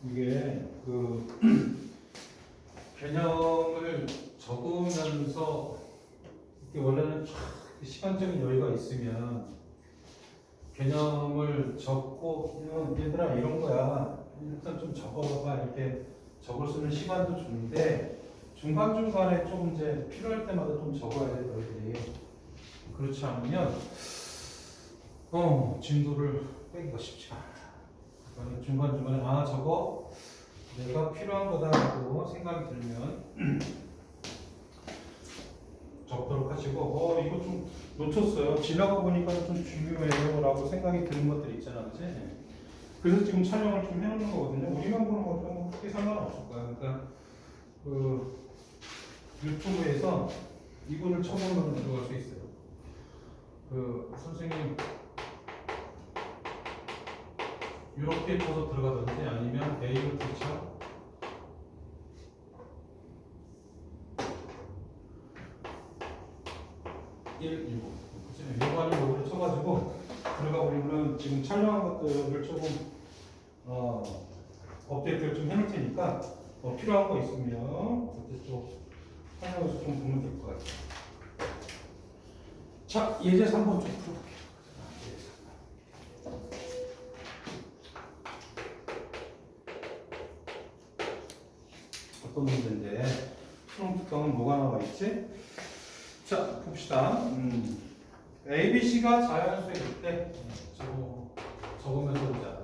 이게 개념을 적으면서 이게 원래는 시간적인 여유가 있으면 개념을 적고 얘들아 이런 거야 일단 좀 적어봐봐 이렇게 적을 수 있는 시간도 주는데 중간중간에 좀 이제 필요할 때마다 좀 적어야 돼 너희들이. 그렇지 않으면 진도를 빼기가 쉽지 않아. 그러니까 중간중간에 저거 내가 필요한 거다라고 생각이 들면 적도록 하시고 이거 좀 놓쳤어요. 지나고 보니까 좀 중요해요 라고 생각이 드는 것들 있잖아 그치? 그래서 지금 촬영을 좀 해놓는 거거든요. 우리만 보는 것도 뭐 크게 상관없을 거야. 그러니까 유튜브에서 이거를 쳐보면 들어갈 수 있어요. 선생님 이렇게 쳐서 들어가든지 아니면 에이블 티처 요거 아니면 요거를 쳐가지고 들어가 보면은 지금 촬영한 것들을 조금 업데이트를 좀 해놓을 테니까 필요한 거 있으면 그때 또 설명해서 좀 보면 될 것 같아요. 자, 예제에서 한번 좀 풀어볼게요. 어떤 문제인데 수능 특강은 뭐가 나와 있지? 자, 봅시다. ABC가 자연수일 때 적으면서 보자.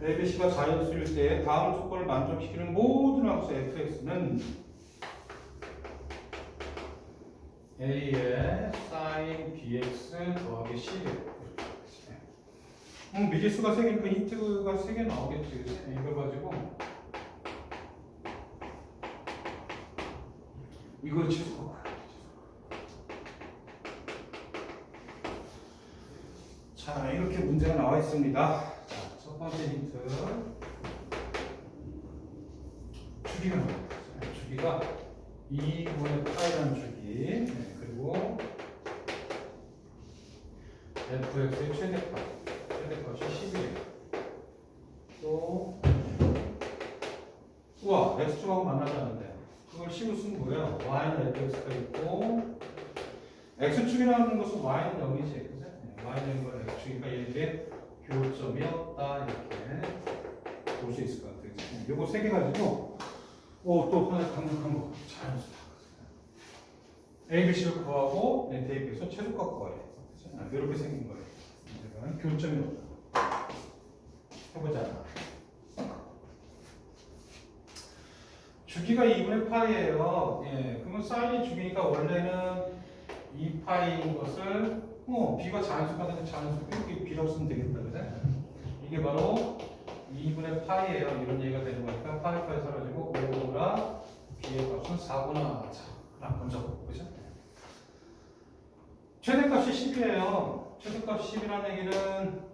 ABC가 자연수일 때 다음 조건을 만족시키는 모든 함수 fx는 a의 sin bx 더하기 11. 미지수가 3개니까 힌트가 3개 나오겠지. 그치? 이걸 가지고 이걸 치고 자 이렇게 문제가 나와 있습니다. 자, 첫 번째 힌트 주기가 나와요. 주기가 2분의 파이라는 주기 그리고 fx의 최대값이 10이에요. 또 우와 x축하고 만나지 않는데 그걸 10을 쓴 거예요. y는 fx가 있고 x축이라는 것은 y는 0이지 그죠? y는 0이고 x축이니까 얘들의 교점이었다 이렇게 볼 수 있을 것 같아요. 요거 3개 가지고 또 하나 강력한 거 자연수다. ABC를 구하고 대입해서 최소값 구해야 돼. 이렇게 생긴 거예요. 교점이 없다. 해보자. 주기가 2분의 파이예요. 그러면 사인이 주기니까 원래는 2파이인 것을 b가 자연수가 되는 자연수 이렇게 b라고 쓰면 되겠다. 그래? 이게 바로 2분의 파이예요. 이런 얘기가 되는 거니까 파이까지 사라지고 5라 b의 값은 4구나. 자, 하나 먼저 보죠. 최대값이 10이에요. 최대값이 10이라는 얘기는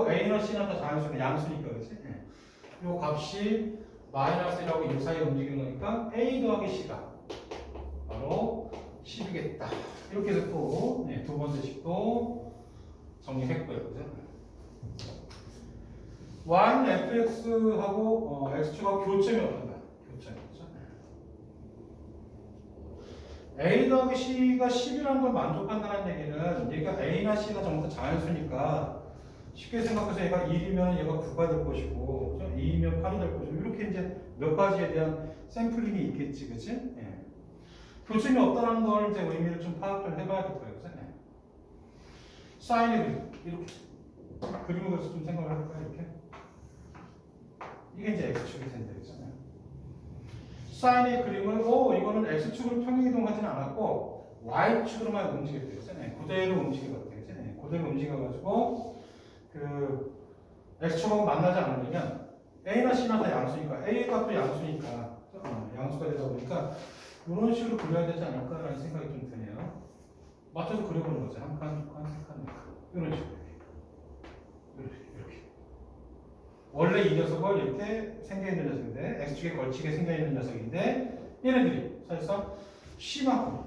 A나 C나 다 자연수니까 양수니까 그렇지? 이 값이 마이너스라고 이 사이에 움직이는 거니까 A 더하기 C가 바로 10이겠다. 이렇게 해서 또 두 번째 식도 정리했고요. 그죠? Y는 fx하고 x축하고 교점이 어떤가? 교점이 그죠? A 더하기 C가 10이라는 걸 만족한다는 얘기는 얘가 A나 C가 전부 다 자연수니까 쉽게 생각해서 얘가 1이면 얘가 9가 될 것이고 2이면 8이 될 것이고 이렇게 이제 몇 가지에 대한 샘플링이 있겠지 그치? 교점이 없다는 걸 이제 의미를 좀 파악을 해봐야겠고요 그치? 사인의 그림 이렇게 그림을 그려서 좀 생각을 해볼까요 이렇게? 이게 이제 X축이 된다 그잖아요. 사인의 그림을 이거는 X축으로 평행이동하지는 않았고 Y축으로만 움직였대요. 그대로 움직여갔대요. 그대로 움직여가지고 X축하고 만나지 않으려면 A나 C나 다 양수니까 A 값도 양수니까 양수가 되다 보니까 이런 식으로 그려야 되지 않을까라는 생각이 좀 드네요. 맞춰서 그려보는 거죠. 한 칸, 두 칸, 세 칸, 이런 식으로 이렇게. 원래 이 녀석은 이렇게 생겨있는 녀석인데 X축에 걸치게 생겨있는 녀석인데 얘네들이 사실상 C만큼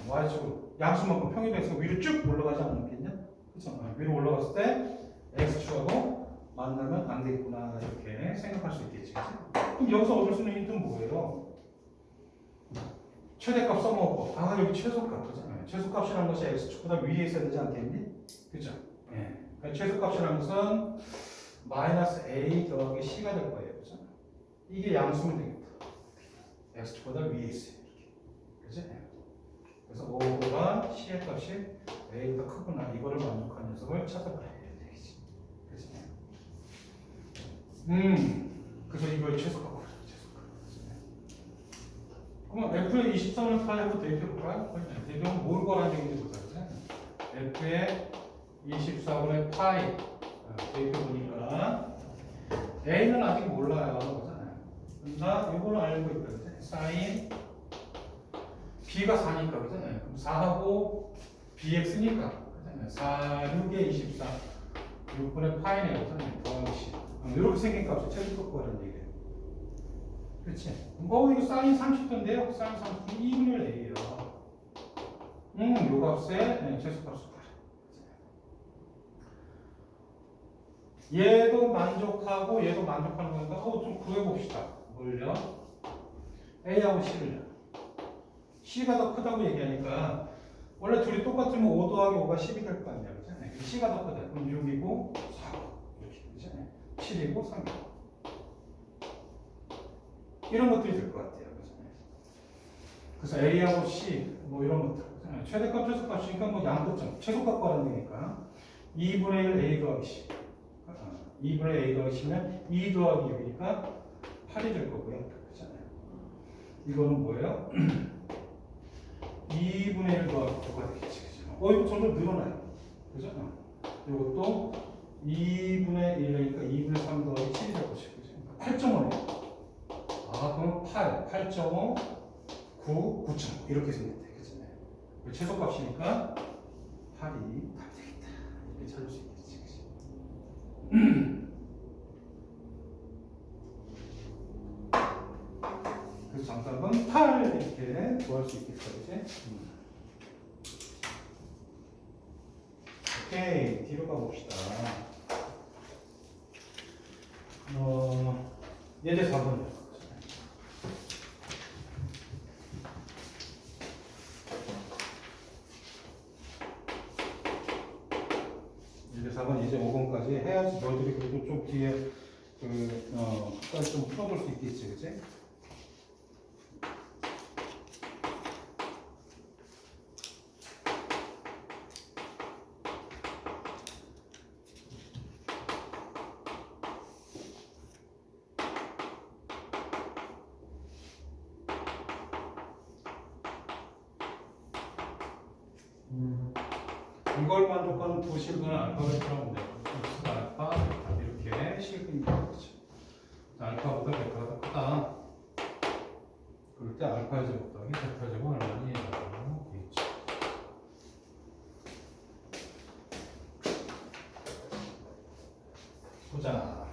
Y축으로 양수만큼 평행돼서 위로 쭉 올라가지 않았겠냐? 그렇죠? 위로 올라갔을 때 X축하고 만나면 안 되겠구나 이렇게 생각할 수 있겠지. 그치? 그럼 여기서 얻을 수 있는 힌트는 뭐예요? 최대값 써먹고 여기 최소값 그잖아요. 최소값이라는 것이 x축보다 위에 있어야 되지 않겠니? 그죠? 예. 그러니까 최소값이라는 것은 마이너스 a 더하기 c가 될 거예요. 그죠? 이게 양수면 되겠다. x축보다 위에 있어요. 이렇게. 그죠? 예. 그래서 5보다 c의 값이 a보다 크구나. 이거를 만족하는 녀석을 찾아봐야 되겠지. 그죠? 그래서 이걸 최소값. 그럼 F의 23을 파이하고 대입해볼까요? 대입하면 뭘 구하라는 얘기인지 보자. F의 24분의 파이 대입해보니까 A는 아직 몰라요. 그러니까 이거는 알고 있다. 그치? 사인 B가 4니까. 그잖아요. 그럼 4하고 BX니까. 그잖아요. 4, 6에 24 6분의 파이네요. 그잖아요. 더하기 10 이렇게 생긴 값을 최소값 구하라는 얘기예요. 그렇지? 이거 사인 30도인데요. 사인 30도 2분의 1A예요. 요 값에 최소값을 구하라. 얘도 만족하고 얘도 만족하는 건가? 좀 구해봅시다. 뭘요? A하고 C를요. C가 더 크다고 얘기하니까 원래 둘이 똑같으면 5 더하기 5가 10이 될 거 아니야. 그렇잖아요. C가 더 크다. 그럼 6이고 4고 이렇게 되잖아요. 7이고 3이고 이런 것들이 될 것 같아요. 그래서 A하고 C 뭐 이런 것들 최대값 최소값이니까 뭐 양끝점 최소값 구하는 거니까 2분의 1 A 더하기 C 2분의 A 더하기 C면 2 더하기 6이니까 8이 될 거고요. 그렇잖아요. 이거는 뭐예요? 2분의 1 더하기 9가 되겠지. 그죠? 이거 점점 늘어나요. 그죠? 이것도 2분의 1이니까 2분의 3 더하기 7이 될 것이고 8.5네요. 그럼 8, 8.5, 9, 9.5 이렇게 생겼대. 그잖아요. 최소값이니까 8이 답이 되겠다. 이렇게 찾을 수 있겠지. 그래서 정답은 8 이렇게 구할 수 있겠다. 그치? 오케이. 뒤로 가봅시다. 예제 4번이요. 이제 4번, 이제 5번까지 해야지 너희들이 그래도 좀 뒤에 끝까지 좀 풀어볼 수 있겠지, 그치? 이걸 만족하는 두 실근은 알파를 풀어보면 돼요. 알파 이렇게 실근이 되겠죠. 알파보다 베타가 더 크다. 그럴 때 알파의 제곱 더하기 베타의 제곱 얼마니? 라고 되겠죠. 보자.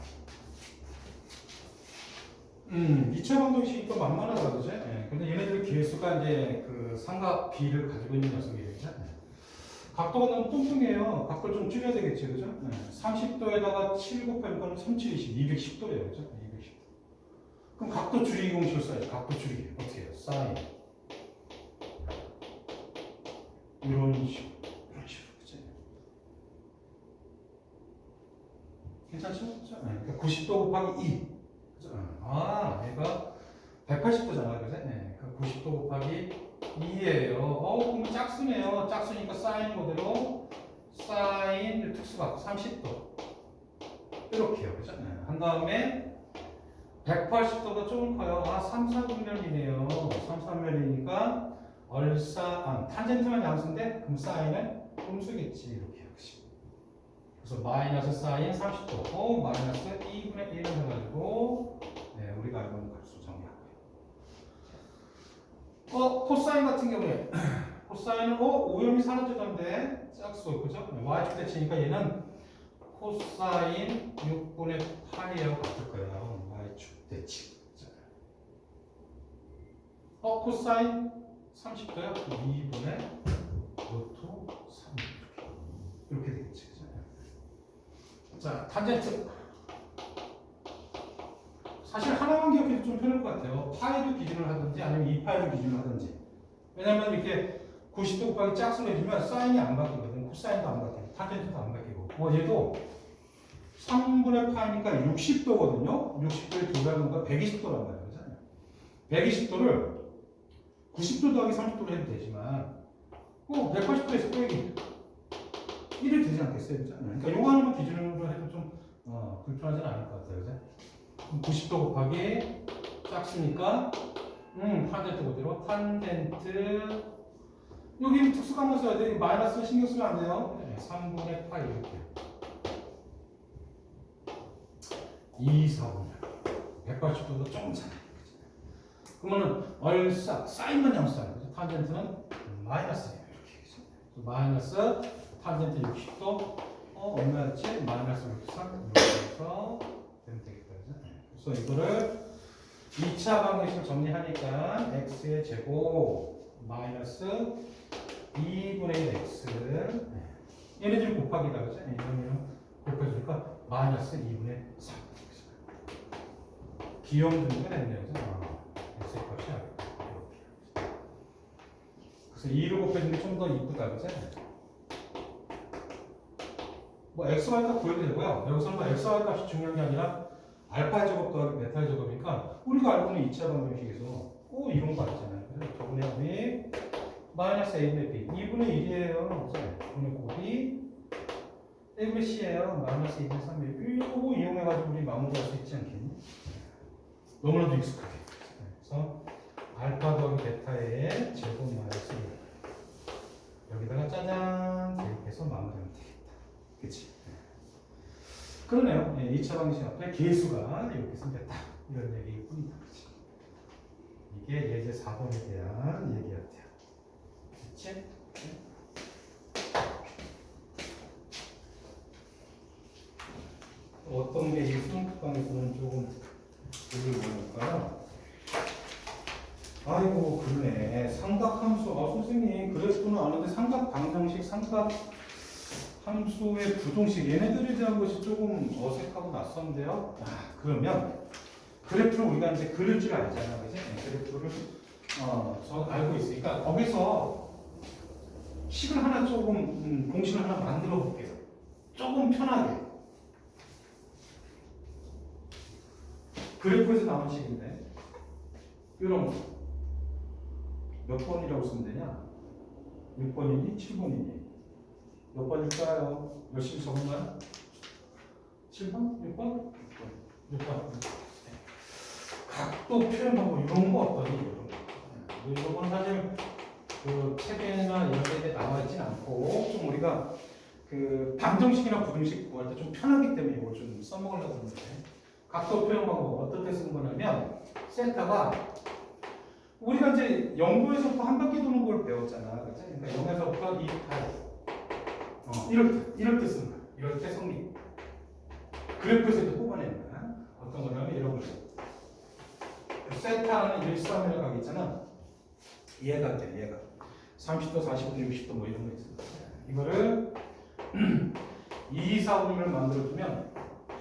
2차 방정식이 또 만만하다, 그죠? 근데 얘네들 개수가 이제 그 삼각 B를 가지고 있는 녀석이에요. 각도가 너무 뚱뚱해요. 각도를 좀 줄여야 되겠지, 그죠? 30도에다가 7 곱하니까 3720, 210도예요, 그죠? 210도. 그럼 각도 줄이기 공식을 써야지. 각도 줄이기. 어떻게 해요? 사인. 이런 식으로. 그죠? 괜찮죠? 그죠? 그러니까 90도 곱하기 2. 그죠? 얘가 180도잖아, 그죠? 그러니까 90도 곱하기 2예요. 그럼 짝수네요. 짝수니까 사인 그대로 사인 특수각 30도 이렇게요. 그죠? 한 다음에 180도가 조금 커요. 3, 4분면이네요. 3, 4분면이니까 탄젠트만 양수인데 그럼 사인은 음수겠지. 이렇게 역시. 그래서 마이너스 사인 30도 마이너스 2분의 1을 해가지고 우리가 알고 있는 값으로 정리하고요. 코사인 같은 경우에 코사인은 오염이 사라지던데 짝수 그죠? y축 대치니까 얘는 코사인 6분의 8이라고 같을 거예요. y축 대치. 코사인 30도요? 2분의 루트 3 이렇게 되겠지. 자, 탄젠트 사실 하나만 기억해도 좀 편할 것 같아요. 파이를 기준으로 하든지 아니면 2파이를 기준으로 하든지. 왜냐면 이렇게 90도 곱하기 짝수를 해주면 사인이 안 바뀌거든. 코사인도 안 바뀌고 탄젠트도 안 바뀌고. 얘도 3분의 파이니까 60도거든요. 60도에 두 배가 120도란 말이에요. 120도를 90도 더하기 30도로 해도 되지만 180도에서 빼기 1이 되지 않겠어요? 그러니까 요거 하나만 기준으로 해도 좀 불편하지는 않을 것 같아요. 그죠? 90도 곱하기 짝수니까 탄젠트 그대로 탄젠트 여기 특수관만 써야 돼. 마이너스 신경 쓰면 안 돼요. 3분의 파이 이렇게 2, 4분의 180도도 조금 차네. 그러면은 얼싸 사인만 양수하는 거죠. 탄젠트는 마이너스예요. 이렇게 마이너스 탄젠트 60도 얼마였지? 마이너스 63 이렇게 해서 되면 되겠다. 그래서 이거를 2차 방정식을 정리하니까 x의 제곱 마이너스 2분의 1 x 얘네들이 곱하기다. 그죠? 이런 곱해주니까 마이너스 2분의 3 기억 정도가 됐네요. x의 값이 이렇게. 그래서 2를 곱해주는 게 좀 더 이쁘다. 그죠? x, y 값 구해도 되고요. 여기서는 x, y 값이 중요한 게 아니라 알파의 제곱 더하기 베타의 제곱이니까 우리가 알고 있는 2차 방정식에서 이런 거 알잖아요. 그래서 저분의 합이 마이너스 a분의 b 2분의 1이에요. 그죠? 2분의 곱이 a분의 c예요. 마이너스 2분의 3이에요. 이거 이용해가지고 우리 마무리할 수 있지 않겠니? 너무나도 익숙하게. 그래서 알파 더하기 베타의 제곱 마이너스 1 여기다가 짜잔 대입해서 마무리하면 되겠다. 그치? 그러네요. 2차 방식 앞에 개수가 이렇게 생겼다. 이런 얘기일 뿐이다. 그치? 이게 예제 4번에 대한 얘기였대요. 그치? 어떤 게 이 수능특강에서는 조금 얘기를 보니까요. 아이고, 그러네. 삼각함수. 선생님, 그래프는 아는데 삼각 방정식, 삼각 함수의 부동식 얘네들에 대한 것이 조금 어색하고 낯선데요. 그러면 그래프를 우리가 이제 그릴 줄 알잖아, 그지? 그래프를 알고 있으니까 거기서 식을 하나 조금 공식을 하나 만들어 볼게요. 조금 편하게. 그래프에서 나온 식인데 이런 몇 번이라고 쓰면 되냐? 6번이니 7번이니? 몇 번일까요? 열심히 적었나요? 7번? 6번? 6번. 각도 표현 방법 이런 거 어떠니? 이런 거는 사실 그 책에나 이런 데 나와 있진 않고 좀 우리가 그 방정식이나 부등식 구할 때 좀 편하기 때문에 이걸 좀 써먹으려고 하는데 각도 표현 방법 어떻게 쓰는 거냐면 세타가 우리가 이제 0도에서부터 한 바퀴 도는 걸 배웠잖아. 그치? 그러니까 0에서부터 2파이 이럴 때 쓰는 거야. 이럴 때 성립. 그래프에서 이제 뽑아내는 거야. 어떤 거냐면 이런 거. 세타는 1,3이라고 하기 있잖아. 얘가 돼, 얘가. 30도, 40도, 60도 뭐 이런 거 있어. 이거를 2, 4분을 만들어주면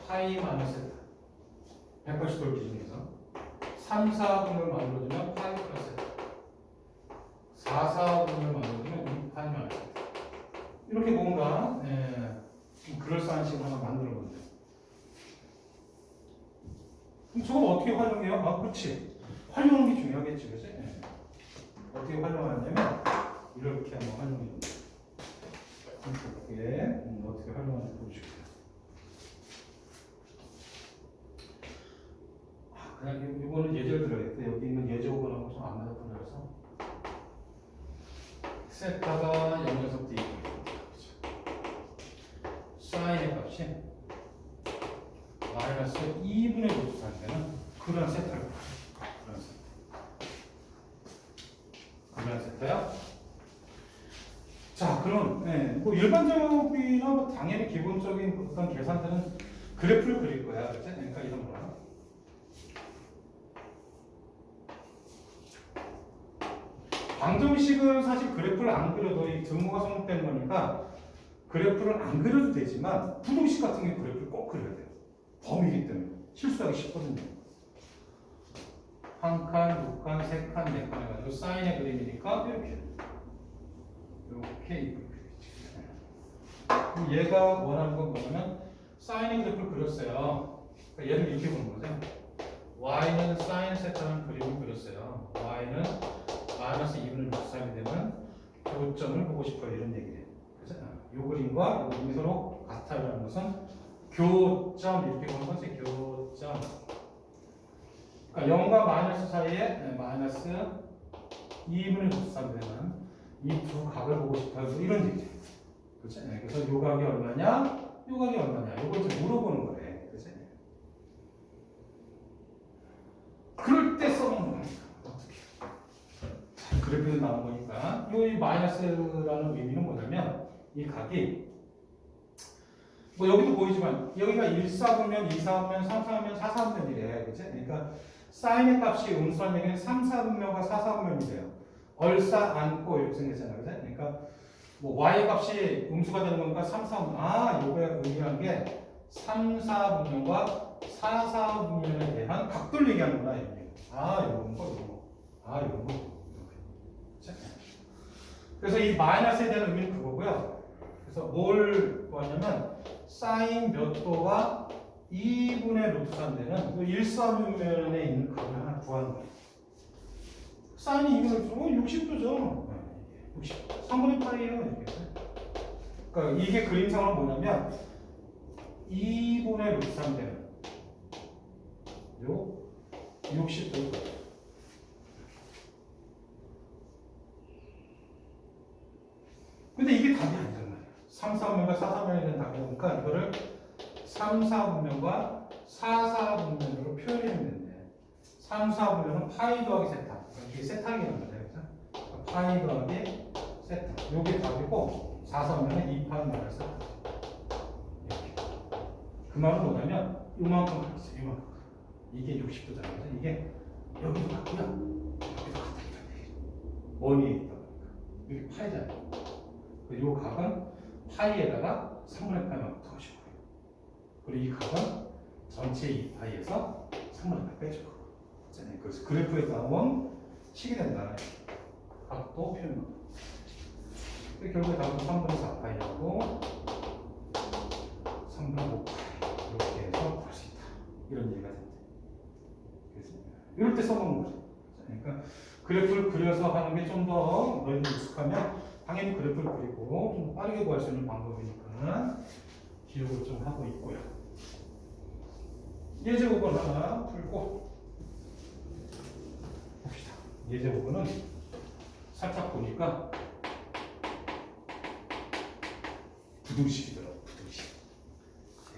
파이 마이너스 세타. 180도를 기준해서. 3, 4분을 만들어주면 파이 플러스 세타. 4, 4분을 만들어주면 2파이 마이너스 세타. 이렇게 뭔가 그럴싸한 식을 하나 만들어 본다. 그럼 저걸 어떻게 활용해요? 그렇지. 활용하는 게 중요하겠지, 그렇지? 어떻게 활용하냐면 이렇게 한번 활용해 봅니다. 이렇게 어떻게 활용하는지 보여줄게요. 그냥 이거는 예제를 들어야겠다. 여기 있는 예제 5번하고 좀 안 맞아 보여서 세타가 0에서부터 2. 사인의 값이 마이너스 2분의 5도 상태는 그런 세타를 그런 세타야. 자, 그럼 뭐 일반적이나 뭐 당연히 기본적인 어떤 계산들은 그래프를 그릴 거야, 그렇지? 그러니까 이런 거야. 방정식은 사실 그래프를 안 그려도 이 등호가 성립된 거니까. 그래프를 안 그려도 되지만 부등식 같은 게 그래프를 꼭 그려야 돼요. 범위이기 때문에 실수하기 쉽거든요. 한 칸, 두 칸, 세 칸, 네 칸 해가지고 사인의 그림이니까 이렇게 이렇게 그럼 얘가 원하는 건 뭐냐면 사인의 그래프를 그렸어요. 그러니까 얘를 이렇게 보는 거죠. y는 사인 세타는 그림을 그렸어요. y는 마이너스 2분의 루트 3이 되면 교점을 보고 싶어요. 이런 얘기예요. 그죠? 이 그림과 이 그림이 서로 같아라는 것은 교점 이렇게 보는 거지. 교점. 그러니까 0과 마이너스 사이에 마이너스 2분의 루트 3이 되면 이 두 각을 보고 싶어요. 뭐 이런 얘기예요. 그죠? 그래서 요 각이 얼마냐? 요 각이 얼마냐? 이걸 좀 물어보는 거래. 그죠? 그럴 때 써먹는 거니까. 어떻게? 자, 그래프에서 나온 거니까. 이 마이너스라는 의미는 뭐냐면, 이 각이, 뭐 여기도 보이지만, 여기가 1, 4분면, 2, 4분면, 3, 4분면, 4, 4분면이래. 그치? 그러니까, 사인의 값이 음수한 얘기는 3, 4분면과 4, 4분면이래요. 얼싸 안고 이렇게 생겼잖아요. 그치? 그러니까, 뭐, y 값이 음수가 되는 건가? 3, 4분면. 아, 요거에 의미한 게 3, 4분면과 4, 4분면에 대한 각도를 얘기하는구나. 이게. 아, 요런 거, 요런 거. 아, 요런 거. 이렇게. 그래서 이 마이너스에 대한 의미는 그거고요. 그래서 뭘 구하냐면, 사인 몇 도가 2분의 루트 3되는 그 일사분면에 있는 값을 하나 구하는 거예요. 사인이 2분의 루트 60도죠. 60. 3분의 8이에요. 이렇게. 그러니까 이게 그림상으로 뭐냐면 2분의 루트 3 되는 요 60도. 근데 이게 답이 아니잖아요. 3, 4분면과 4, 4분면에 대한 답이니까 이거를 3, 4분면과 4, 4분면으로 표현하면 되는데 3, 4분면은 파이 더하기 세타. 이게 세타기라는 거죠. 그래서 파이 더하기 세타. 요게 답이고 4, 4분면은 2파이 마이너스 세타. 그 말은 뭐냐면 요만큼 가겠어요. 요만큼. 이게 60도잖아요. 이게 여기도 같고요. 여기도 같다. 원위에 있다 보니까. 여기 파이잖아요. 요 각은 파이에다가 3분의 파이만 붙어가지고 그리고 이 각은 전체 2파이에서 3분의 파이 빼주고 그래서 그래프에 나온 식이 된다. 각도 표현. 결국에 답은 3분의 4파이하고 3분의 5파이 이렇게 해서 구할 수 있다. 이런 얘기가 된대. 그래서 이럴 때 써먹는 거죠. 그러니까 그래프를 그려서 하는 게 좀 더 너희들 익숙하면 당연히 그래프를 그리고 좀 빠르게 구할 수 있는 방법이니까 기록을 좀 하고 있고요. 예제곡은 하나 풀고 봅시다. 예제곡은 살짝 보니까 부등식이더라고. 부등식.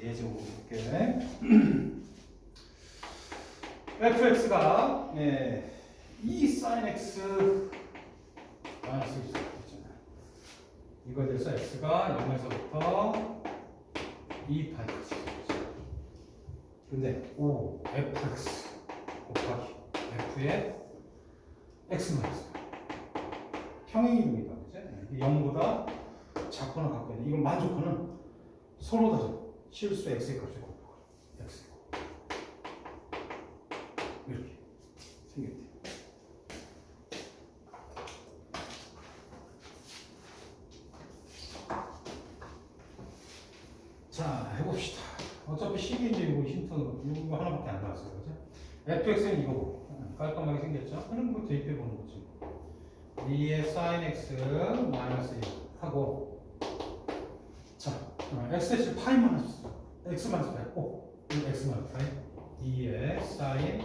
예제곡 볼게. fx가 2 sin x 마이너스 1 이거에 대해서 x가 0에서부터 2파이까지. 근데 O, fx 곱하기 f의 x 마이너스 평행 이동이다. 그치? 0보다 작거나 같거나 이건 만족하는 서로 다른 실수 x의 값을 곱하고 x 이렇게 생겼대요. 자, 해봅시다. 어차피 식이 이제 이거 힌트 이거 하나밖에 안 나왔어요. 그죠? fx는 이거고 깔끔하게 생겼죠? 그럼 뭐 대입해 보는 거지. 2의 sin x 마이너스 1 하고 자, x 대신 파이 마이너스 x 마이너스 파이 x 마이너스 파이 2의 sin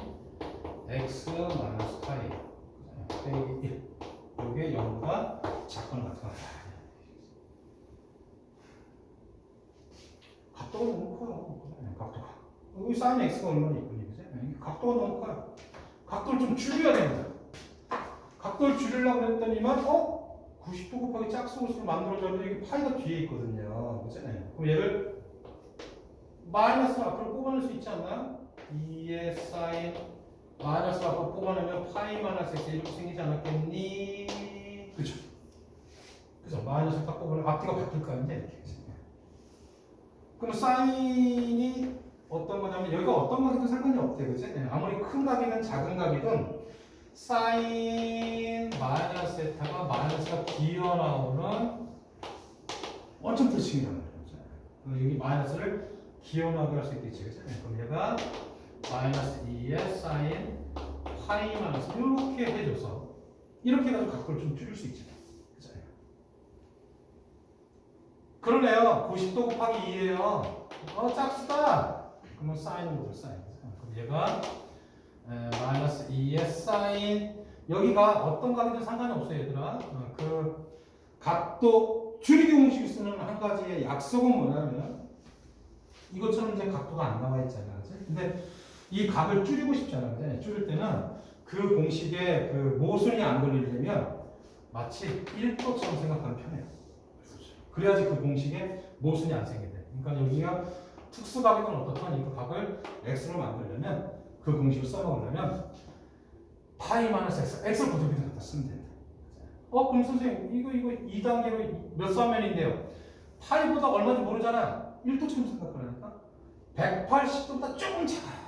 x 마이너스 파이 빼기 1 이게 0보다 작거나 같거나 각도가 너무 커요. 각도가. 여기 sin x가 얼마나 있군요. 각도가 너무 커요. 각도를 좀 줄여야 됩니다. 각도를 줄이려고 했더니만 90도 곱하기 짝수를 만들어줘도 이게 파이가 뒤에 있거든요. 그죠? 그럼 얘를 마이너스 앞으로 뽑아낼 수 있지 않나? 2의 sin 마이너스 앞으로 뽑아내면 파이 마이너스 x 이렇게 생기지 않았겠니? 그죠? 그죠? 마이너스 딱 뽑으면 앞뒤가 바뀔 거 아니냐? 이렇게. 그럼 사인이 어떤 거냐면 여기가 어떤 각이든 상관이 없대, 그지? 예, 아무리 큰 각이든 작은 각이든 사인 마이너스 세타가 마이너스가 기어 나오는 원점 불칭이라는 거죠. 여기 마이너스를 기어 나오게 할 수 있겠지, 그지? 예, 그럼 얘가 마이너스 2의 사인 파이 마이너스 이렇게 해줘서 이렇게 해가지고 각도를 좀 줄일 수 있지. 그죠? 그러네요. 90도 곱하기 2예요. 짝수다. 그러면 사인은 뭐죠? 사인. 그럼 얘가 마이너스 2의 사인 여기가 어떤 각이든 상관이 없어요, 얘들아. 그 각도 줄이기 공식이 쓰는 한 가지의 약속은 뭐냐면 이것처럼 이제 각도가 안 나와 있잖아, 그치? 근데 이 각을 줄이고 싶잖아, 그치? 줄일 때는 그 공식에 그 모순이 안 걸리려면 마치 1도처럼 생각하면 편해요. 그래야지 그 공식에 모순이 안 생기대. 그러니까 여기가 특수각이건 어떻든 이 각을 x로 만들려면 그 공식을 써먹으려면 파이 마이너스 x, x를 그대로 갖다 쓰면 된다. 그럼 선생님 이거 2단계로 몇 사면인데요? 파이보다 얼마인지 모르잖아. 1도처럼 생각하니까 180도보다 조금 작아요.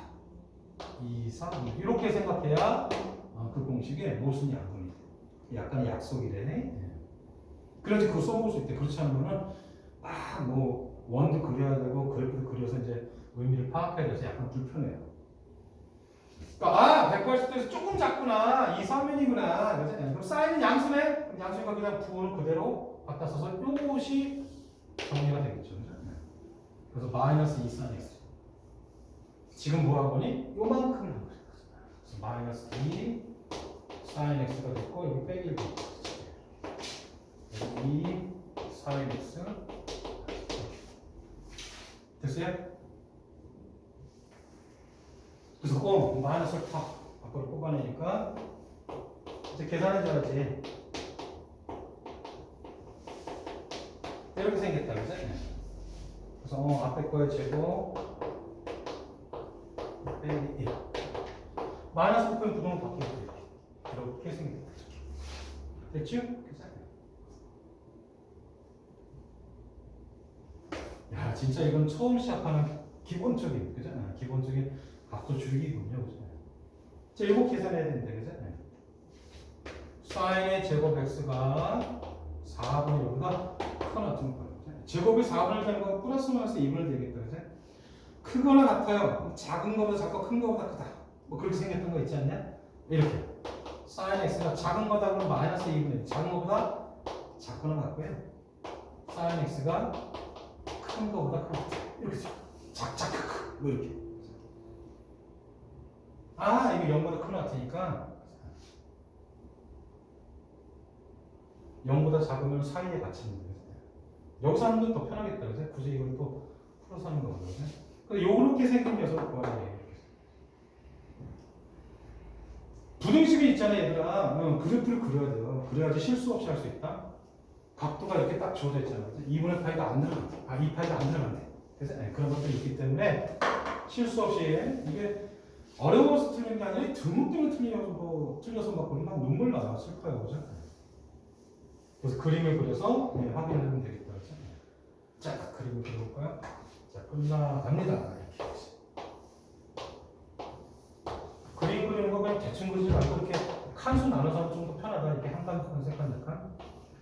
2, 3 이렇게 생각해야 그 공식에 모순이 안 걸리대. 약간 약속이래. 그래야지 그거 써볼 수 있대. 그렇지 않으면은 뭐 원도 그려야 되고 그래프도 그려서 이제 의미를 파악해야 돼서 약간 불편해요. 그러니까 180도에서 조금 작구나. 2, 3면이구나. 그렇지? 그럼 사인은 양수네. 그럼 양수니까 그냥 부호를 그대로 갖다 써서 요것이 정리가 되겠죠. 그래서 마이너스 2 사인 x. 지금 뭐 하고니? 요만큼 한 거예요. 그래서 마이너스 2 사인 x가 됐고 여기 빼기 1. 2 사인 x 됐어요? 그래서 마이너스를 탁 밖으로 뽑아내니까 이제 계산해줘야지. 이렇게 생겼다, 그죠? 그래서 앞에 거의 제곱 빼기 1 마이너스 부분 부동은 바뀌었고 이렇게 생겼다. 됐죠? 야, 진짜 이건 처음 시작하는 기본적인, 그죠? 기본적인 각도 줄이기군요, 그죠? 자, 이거 계산해야 되는데, 그죠? 사인의 제곱 x가 4분의 1보다 크거나 같은 거. 제곱이 4분의 1 되는 거 플러스 마이너스 2분의 되겠다, 그죠? 크거나 같아요. 작은 거보다 작고 큰 거보다 크다. 뭐 그렇게 생겼던 거 있지 않냐? 이렇게. 사인 x가 작은 거다 그러면 마이너스 2분의 1. 작은 거보다 작거나 같고요. 사인 x가 큰 거보다 큰 거. 이렇게 작작크 뭐 이렇게. 이거 0보다 큰 거 같으니까 0보다 작으면 사이에 같이 있는 거예요. 여기서 하는 건 더 편하겠다, 그죠? 굳이 이걸 또 풀어서 하는 거거든요. 그래서 요렇게 생긴 녀석을 구하는 거예요. 부등식이 있잖아요, 얘들아. 그래프를 그려야 돼요. 그래야지 실수 없이 할 수 있다. 각도가 이렇게 딱 주어져 있잖아요. 2분의 파이가 안 들어간대. 2파이가 안 들어간대. 그래서 그런 것들이 있기 때문에 실수 없이 이게 어려워서 틀린 게 아니라 드문 틀려서 막 보면 막 눈물 나요. 슬퍼요, 그죠? 그래서 그림을 그려서 확인을 하면 되겠다, 그죠? 자, 그림을 그려볼까요? 자, 끝나갑니다. 이렇게. 그림 그리는 거 그냥 대충 그리지 말고 이렇게 칸수 나눠서 하면 좀 더 편하다. 이렇게 한 칸, 세 칸, 네 칸.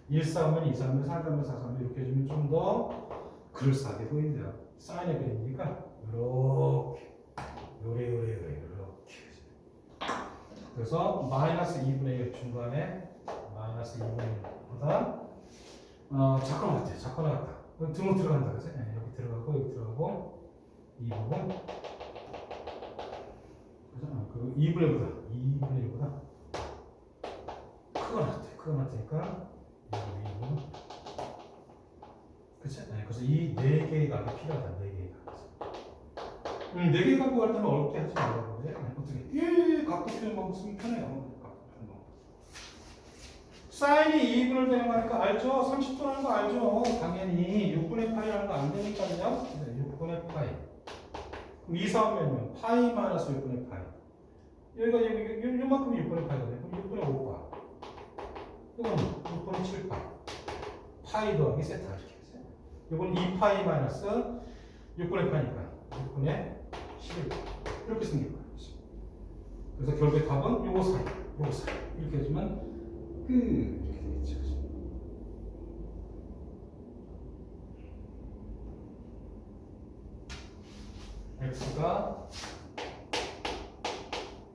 1, 4면 2, 3면 4, 3면 4, 3면 이렇게 해주면 좀 더 그럴싸하게 보인대요. 사인의 그림이니까 이렇게. 그래서 마이너스 2분의 1 중간에 마이너스 2분의 1보다 작거나 같아요. 작거나 같다. 그럼 등으로 들어간다, 그죠? 여기 들어가고 이 부분 그 2분의 1보다 크거나 같으니까 이 부분 그치? 그래서 이 4개의 각이 필요하다. 4개의 각. 4개 갖고 갈 때는 어렵게 하지 말라고 그래. 어떻게? 각도 표현 방법 쓰면 편해요. 사인이 2분을 되는 거니까 알죠? 30도라는 거 알죠? 당연히 6분의 파이라는 거 안 되니까요. 6분의 파이. 2, 4면요. 파이 마이너스 6분의 파이. 여기가 요만큼 6분의 파이거든요. 그럼 6분의 5파. 이건 6분의 7파. 파이 더하기 세타 이렇게 해서. 이건 2파이 마이너스 6분의 파이니까 6분의 11. 이렇게 생길 거예요. 그래서 결국에 답은 요거 사이, 요거 사이. 이렇게 해주면 끝. 이렇게 되겠죠. 그죠? x가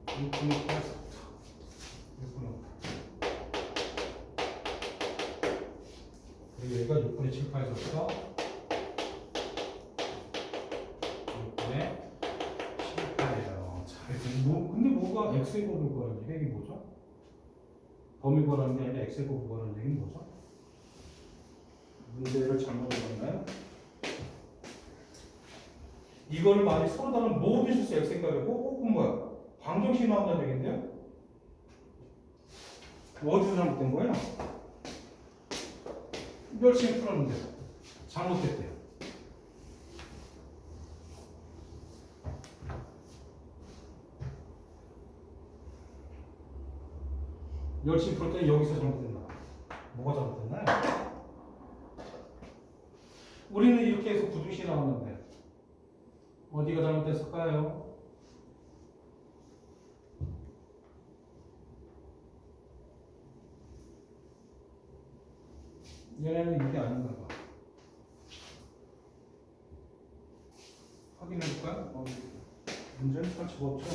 6분의 8서부터 6분의 5. 그리고 얘가 6분의 7, 8서부터 6분의 7, 8이에요. 자, 근데 뭐가 x의 곱을 구하는 얘기 뭐죠? 범위 구하는 게 아니라 x의 곱을 구하는 얘기는 뭐죠? 문제를 잘못 읽었나요? 이걸 만약 서로 다른 모든 실수 x의 값이고 그럼 뭐야? 방정식 나온다는 얘기인데요? 어디서 잘못된 거예요? 열심히 풀었는데 잘못됐대요. 열심히 풀었더니 여기서 잘못됐나? 뭐가 잘못됐나요? 우리는 이렇게 해서 부등식 나왔는데 어디가 잘못됐을까요? 얘네는 이게 아닌가 봐. 확인해 볼까요? 문제는 설치가 없죠.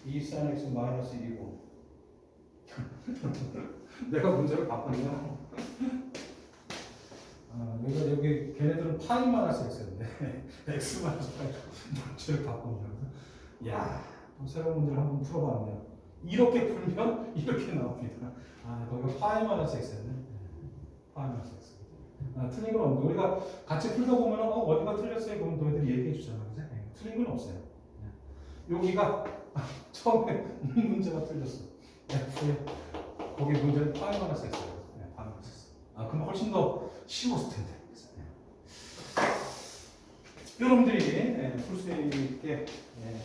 2 sin x 마이너스 2고 내가 문제를 바꿨냐? 내가 여기 걔네들은 파이만 할 수 있었는데 x만 할 수 있었는데 문제를 바꿨냐? 야, 또 새로운 문제를 한번 풀어봤네요. 이렇게 풀면 이렇게 나옵니다. 거기가 파이만 할 수 있었네. 파이만 할 수 있어. 틀린 건 없는데 우리가 같이 풀다 보면 어디가 틀렸어요? 그럼 너희들이 얘기해 주잖아. 그죠? 틀린 건 없어요. 여기가 처음에 문제가 틀렸어. F에 거기 문제를 파이만 할 수 있어요. 파이만 할 수 있어. 그럼 훨씬 더 쉬웠을 텐데. 여러분들이 풀 수 있게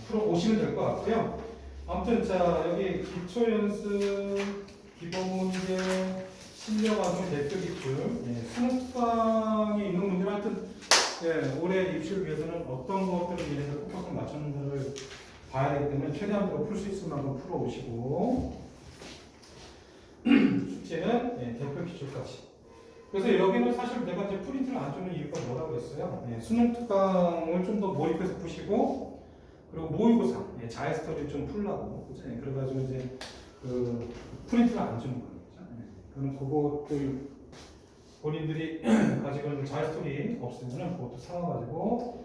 풀어보시면 될 것 같고요. 아무튼 자 여기 기초 연습, 기본 문제, 실력 암기 대표 기출, 수능 특강에 있는 문제는 하여튼 올해 입시를 위해서는 어떤 것들을 위해서 포커스를 맞췄는지를 봐야 되기 때문에 최대한 풀 수 있을 만큼 풀어오시고 숙제는 대표 기출까지. 그래서 여기는 사실 내가 이제 프린트를 안 주는 이유가 뭐라고 했어요? 수능 특강을 좀 더 몰입해서 푸시고 그리고 모의고사 자해 스토리 좀 풀라고 그죠? 그래가지고 이제 그 프린트를 안 주는 거예요. 그럼 그것들 본인들이 가지고 있는 자해 스토리 없으면은 그것도 사와가지고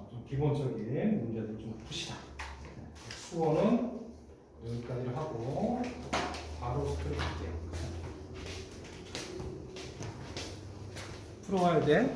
좀 기본적인 문제들 좀 푸시다. 수어는 여기까지를 하고 바로 스토리 할게요. 풀어와야 돼.